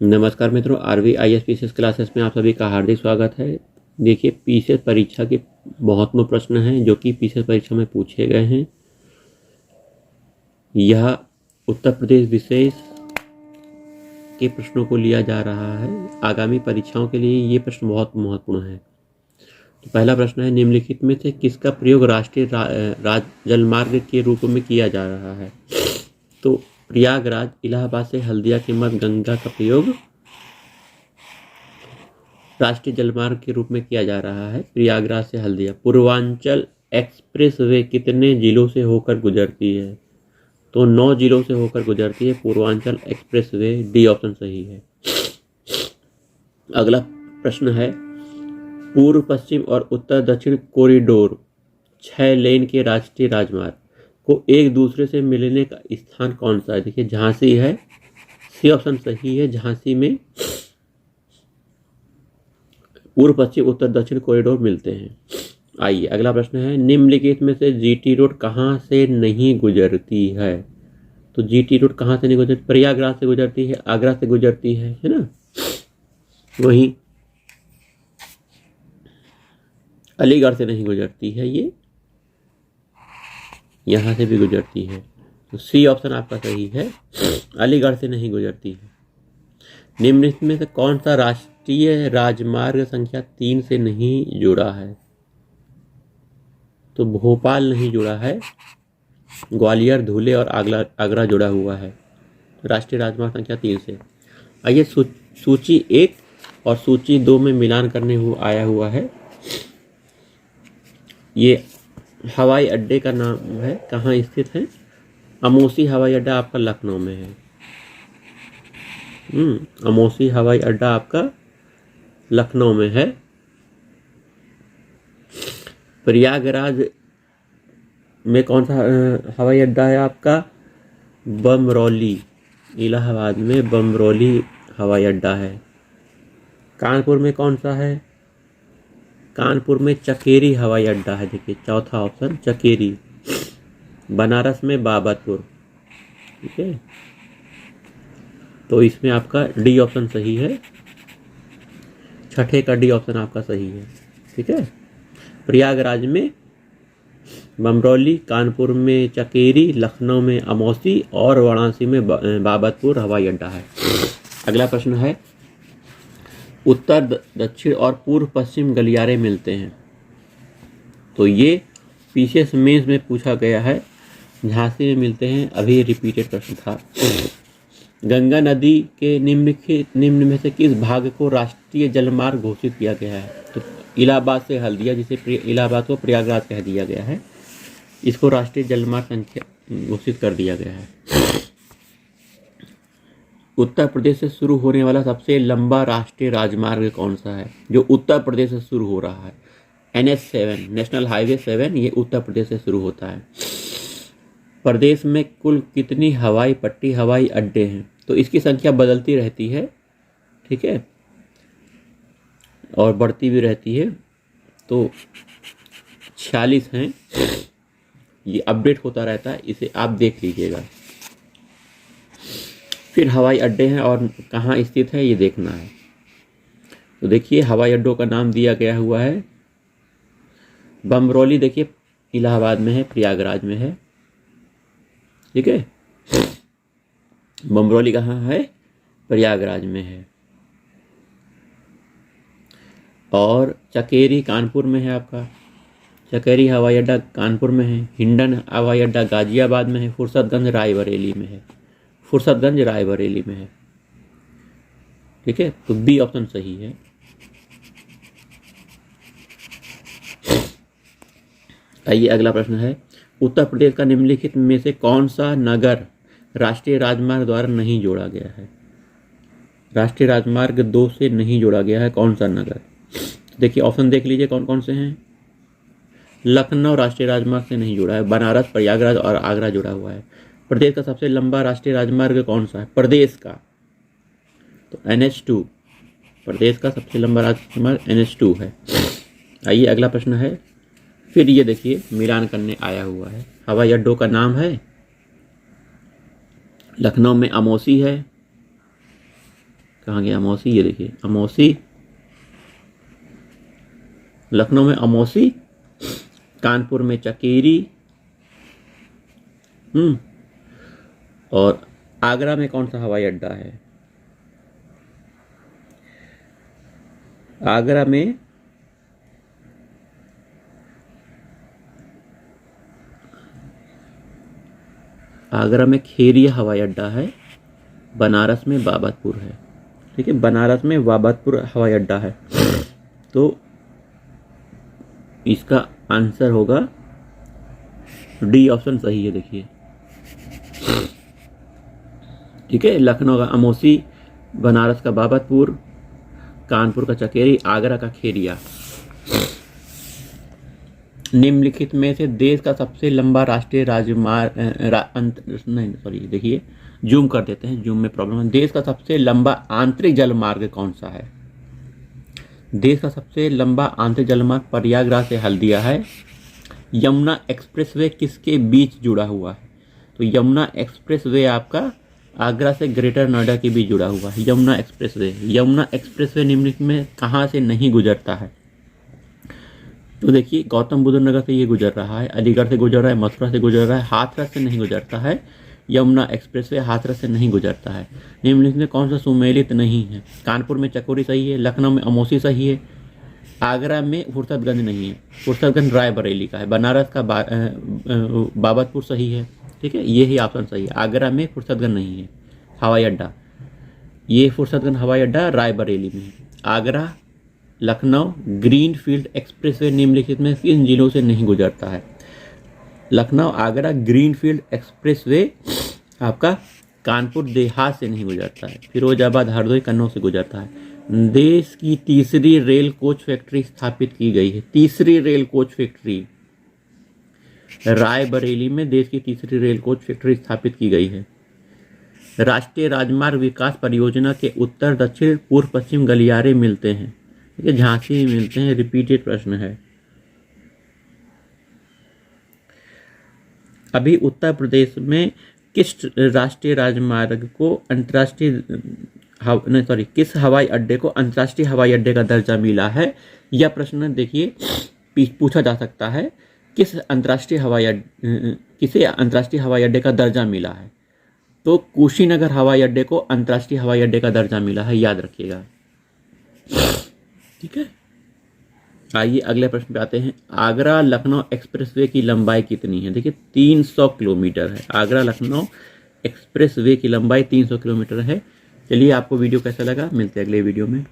नमस्कार मित्रों, RV IAS PCS classes में आप सभी का हार्दिक स्वागत है। देखिए, पीसीएस परीक्षा के महत्वपूर्ण प्रश्न हैं जो कि पीसीएस परीक्षा में पूछे गए हैं। यह उत्तर प्रदेश विशेष के प्रश्नों को लिया जा रहा है। आगामी परीक्षाओं के लिए ये प्रश्न बहुत महत्वपूर्ण है। तो पहला प्रश्न है, निम्नलिखित में से किसका प्रयोग राष्ट्रीय जलमार्ग के रूप में किया जा रहा है? तो प्रयागराज, इलाहाबाद से हल्दिया के मध्य गंगा का प्रयोग राष्ट्रीय जलमार्ग के रूप में किया जा रहा है। प्रयागराज से हल्दिया। पूर्वांचल एक्सप्रेस वे कितने जिलों से होकर गुजरती है? तो 9 जिलों से होकर गुजरती है Purvanchal express way. D option सही है। अगला प्रश्न है, पूर्व पश्चिम और उत्तर दक्षिण कॉरिडोर 6 लेन के राष्ट्रीय राजमार्ग को एक दूसरे से मिलने का स्थान कौन सा है? देखिए, झांसी है। सी ऑप्शन सही है। झांसी में पूर्व पश्चिम उत्तर दक्षिण कॉरिडोर मिलते हैं। आइए, अगला प्रश्न है, निम्नलिखित में से जीटी रोड कहाँ से नहीं गुजरती है? तो जीटी रोड कहाँ से नहीं गुजरती? प्रयागराज से गुजरती है, आगरा से गुजरती है ना? वहीं अलीगढ़ से नहीं गुजरती है, ये यहाँ से भी गुजरती है। तो सी ऑप्शन आपका सही है, अलीगढ़ से नहीं गुजरती है। निम्नलिखित में से कौन सा राष्ट्रीय राजमार्ग संख्या 3 से नहीं जुड़ा है? तो भोपाल नहीं जुड़ा है, ग्वालियर, धुले और आगरा जुड़ा हुआ है राष्ट्रीय राजमार्ग संख्या 3 से। आइए, सूची 1 और सूची 2 में मिलान करने आया हुआ है। ये हवाई अड्डे का नाम है, कहाँ स्थित है? अमोसी हवाई अड्डा आपका लखनऊ में है। अमोसी हवाई अड्डा आपका लखनऊ में है। प्रयागराज में कौन सा हवाई अड्डा है आपका? बमरौली, इलाहाबाद में बमरौली हवाई अड्डा है। कानपुर में कौन सा है? कानपुर में चकेरी हवाई अड्डा है। देखिए, चौथा ऑप्शन चकेरी। बनारस में बाबतपुर। ठीक है, तो इसमें आपका डी ऑप्शन सही है। छठे का डी ऑप्शन आपका सही है। ठीक है, प्रयागराज में बमरौली, कानपुर में चकेरी, लखनऊ में अमौसी और वाराणसी में बाबतपुर हवाई अड्डा है। अगला प्रश्न है, उत्तर दक्षिण और पूर्व पश्चिम गलियारे मिलते हैं। तो ये पीसीएस मेंस में पूछा गया है, झांसी में मिलते हैं। अभी रिपीटेड प्रश्न था। गंगा नदी के निम्न में से किस भाग को राष्ट्रीय जलमार्ग घोषित किया गया है? तो इलाहाबाद से हल्दिया, जिसे इलाहाबाद को प्रयागराज कह दिया गया है, इसको राष्ट्रीय जलमार्ग संख्या घोषित कर दिया गया है। उत्तर प्रदेश से शुरू होने वाला सबसे लंबा राष्ट्रीय राजमार्ग कौन सा है? जो उत्तर प्रदेश से शुरू हो रहा है, NH7, नेशनल हाईवे 7, ये उत्तर प्रदेश से शुरू होता है। प्रदेश में कुल कितनी हवाई पट्टी, हवाई अड्डे हैं? तो इसकी संख्या बदलती रहती है, ठीक है, और बढ़ती भी रहती है। तो 46 हैं, ये अपडेट होता रहता है, इसे आप देख लीजिएगा। फिर हवाई अड्डे हैं और कहाँ स्थित है ये देखना है। तो देखिए, हवाई अड्डों का नाम दिया गया हुआ है। बमरौली देखिए इलाहाबाद में है, प्रयागराज में है। ठीक है, बमरौली कहाँ है? प्रयागराज में है। और चकेरी कानपुर में है आपका, चकेरी हवाई अड्डा कानपुर में है। हिंडन हवाई अड्डा गाजियाबाद में है। फुर्सतगंज रायबरेली में है, फुर्सतगंज रायबरेली में है। ठीक है, तो बी ऑप्शन सही है। आइए, अगला प्रश्न है, उत्तर प्रदेश का निम्नलिखित में से कौन सा नगर राष्ट्रीय राजमार्ग द्वारा नहीं जोड़ा गया है? राष्ट्रीय राजमार्ग 2 से नहीं जोड़ा गया है, कौन सा नगर? देखिए, ऑप्शन देख लीजिए कौन कौन से हैं। लखनऊ राष्ट्रीय राजमार्ग से नहीं जुड़ा है, बनारस, प्रयागराज और आगरा जुड़ा हुआ है। प्रदेश का सबसे लंबा राष्ट्रीय राजमार्ग कौन सा है? प्रदेश का, तो NH2, प्रदेश का सबसे लंबा राजमार्ग NH2 है। आइए, अगला प्रश्न है, फिर ये देखिए मिलान करने आया हुआ है। हवाई अड्डों का नाम है, लखनऊ में अमौसी है, कहाँ गया अमौसी, ये देखिए अमौसी, लखनऊ में अमौसी, कानपुर में चकेरी, और आगरा में कौन सा हवाई अड्डा है? आगरा में खेरिया हवाई अड्डा है, बनारस में बाबतपुर है। ठीक है, बनारस में बाबतपुर हवाई अड्डा है। तो इसका आंसर होगा डी ऑप्शन सही है, देखिए। ठीक है, लखनऊ का अमौसी, बनारस का बाबतपुर, कानपुर का चकेरी, आगरा का खेरिया। निम्नलिखित में से देश का सबसे लंबा राष्ट्रीय राजमार्ग देखिए जूम कर देते हैं, जूम में प्रॉब्लम है। देश का सबसे लंबा आंतरिक जलमार्ग कौन सा है? देश का सबसे लंबा आंतरिक जलमार्ग प्रयागराज से हल्दिया है। यमुना एक्सप्रेसवे किसके बीच जुड़ा हुआ है? तो यमुना एक्सप्रेसवे आपका आगरा से ग्रेटर नोएडा के बीच जुड़ा हुआ है। यमुना एक्सप्रेसवे निम्नलिखित में कहाँ से नहीं गुजरता है? तो देखिए गौतम बुद्ध नगर से ये गुजर रहा है, अलीगढ़ से गुजर रहा है, मथुरा से गुजर रहा है, हाथरस से नहीं गुजरता है। यमुना एक्सप्रेसवे हाथरस से नहीं गुजरता है। निम्नलिखित में कौन सा सुमेलित नहीं है? कानपुर में चकोरी सही है, लखनऊ में अमौसी सही है, आगरा में फुर्सतगंज नहीं है, फुर्सतगंज रायबरेली का है, बनारस का बाबतपुर सही है। ठीक है, ये ही ऑप्शन सही है। आगरा में फुर्सतगंज नहीं है हवाई अड्डा, ये फुर्सतगंज हवाई अड्डा रायबरेली में है। Agra, Lucknow green field expressway निम्नलिखित में किन जिलों से नहीं गुजरता है? Lucknow Agra green field expressway आपका कानपुर देहात से नहीं गुजरता है, फिरोजाबाद हरदोई कन्नौज से गुजरता है। देश की तीसरी रेल कोच फैक्ट्री स्थापित की गई है। तीसरी रेल कोच फैक्ट्री रायबरेली में देश की तीसरी रेल कोच फैक्ट्री स्थापित की गई है। राष्ट्रीय राजमार्ग विकास परियोजना के उत्तर दक्षिण पूर्व पश्चिम गलियारे मिलते हैं। ठीक है, झांसी में मिलते हैं, रिपीटेड प्रश्न है। अभी उत्तर प्रदेश में किस राष्ट्रीय राजमार्ग को किस हवाई अड्डे को अंतर्राष्ट्रीय हवाई अड्डे का दर्जा मिला है? यह प्रश्न देखिए पूछा जा सकता है, किसे अंतर्राष्ट्रीय हवाई अड्डे का दर्जा मिला है? तो कुशीनगर हवाई अड्डे को अंतर्राष्ट्रीय हवाई अड्डे का दर्जा मिला है, याद रखिएगा। ठीक है, आइए अगले प्रश्न पे आते हैं। आगरा लखनऊ एक्सप्रेसवे की लंबाई कितनी है? देखिए 300 किलोमीटर है। आगरा लखनऊ एक्सप्रेसवे की लंबाई 300 किलोमीटर है। चलिए, आपको वीडियो कैसा लगा, मिलते हैं अगले वीडियो में।